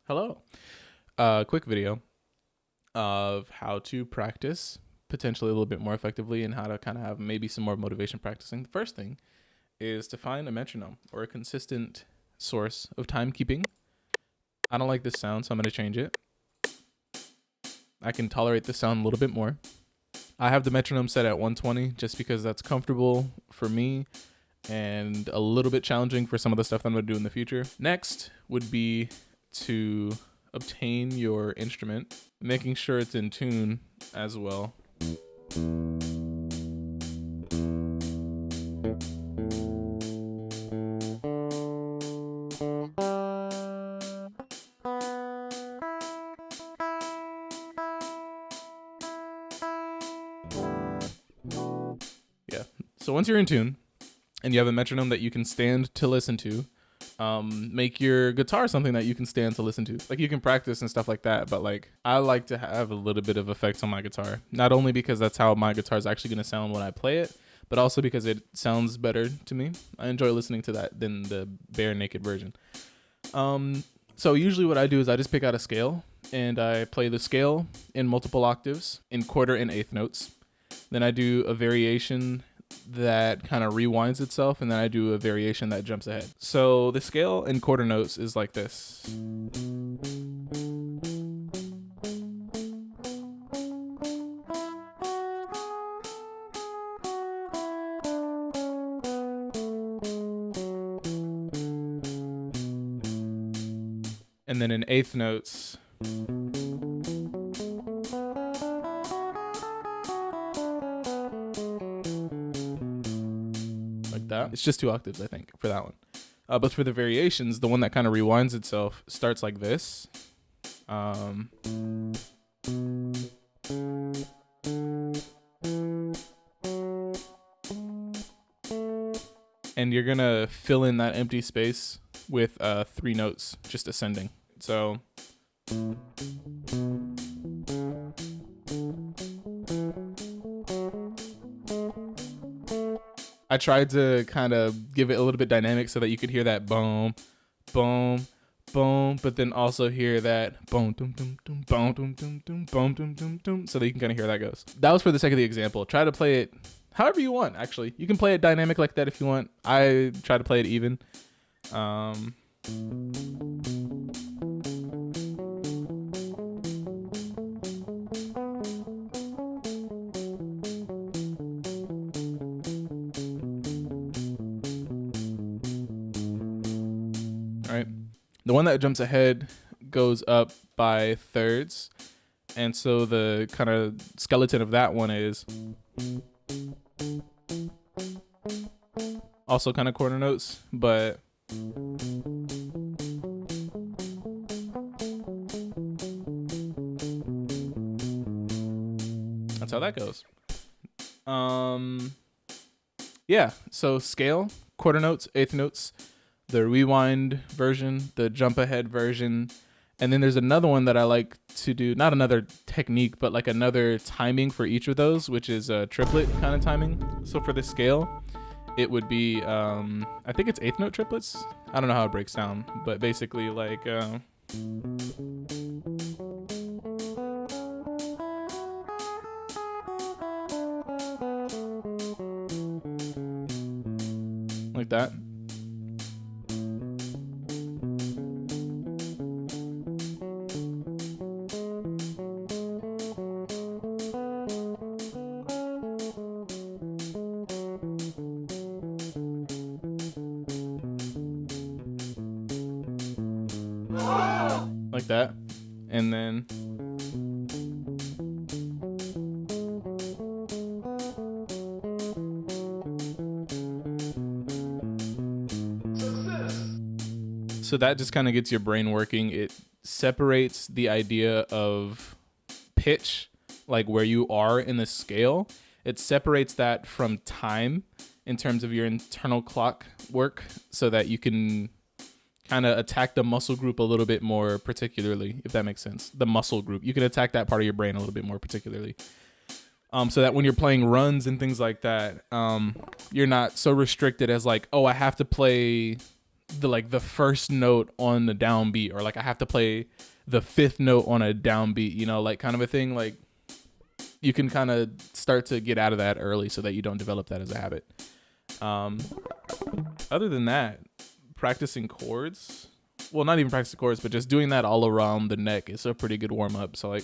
Hello. Quick video of how to practice potentially a little bit more effectively and how to kind of have maybe some more motivation practicing. The first thing is to find a metronome or a consistent source of timekeeping. I don't like this sound, so I'm going to change it. I can tolerate this sound a little bit more. I have the metronome set at 120 just because that's comfortable for me and a little bit challenging for some of the stuff that I'm going to do in the future. Next would be to obtain your instrument, making sure it's in tune as well. Yeah. So once you're in tune and you have a metronome that you can stand to listen to, make your guitar something that you can stand to listen to. Like, you can practice and stuff like that, but like, I like to have a little bit of effects on my guitar, not only because that's how my guitar is actually going to sound when I play it, but also because it sounds better to me. I enjoy listening to that than the bare naked version. So usually what I do is I just pick out a scale and I play the scale in multiple octaves in quarter and eighth notes. Then I do a variation that kind of rewinds itself, and then I do a variation that jumps ahead. So the scale in quarter notes is like this. And then in eighth notes, like that. It's just 2 octaves, I think, for that one. But for the variations, the one that kind of rewinds itself starts like this. And you're gonna fill in that empty space with 3 notes, just ascending. So I tried to kind of give it a little bit dynamic so that you could hear that boom, boom, boom, but then also hear that boom, dum, dum, dum, boom, dum, dum, dum, boom, dum, dum, dum, so that you can kind of hear how that goes. That was for the sake of the example. Try to play it however you want, actually. You can play it dynamic like that if you want. I try to play it even. Right. The one that jumps ahead goes up by thirds. And so the kind of skeleton of that one is also kind of quarter notes, but that's how that goes. Yeah, so scale, quarter notes, eighth notes, the rewind version, the jump ahead version, and then there's another one that I like to do, not another technique, but like another timing for each of those, which is a triplet kind of timing. So for the scale, it would be, I think it's eighth note triplets. I don't know how it breaks down, but basically like, like that. Like that. And then so that just kind of gets your brain working. It separates the idea of pitch, like where you are in the scale. It separates that from time in terms of your internal clock work so that you can kind of attack the muscle group a little bit more particularly, if that makes sense. The muscle group. You can attack that part of your brain a little bit more particularly. So that when you're playing runs and things like that, you're not so restricted as like, oh, I have to play the first note on the downbeat, or like I have to play the fifth note on a downbeat, you know, like kind of a thing. Like you can kind of start to get out of that early so that you don't develop that as a habit. Other than that, practicing chords, well, not even practicing chords, but just doing that all around the neck is a pretty good warm up. So like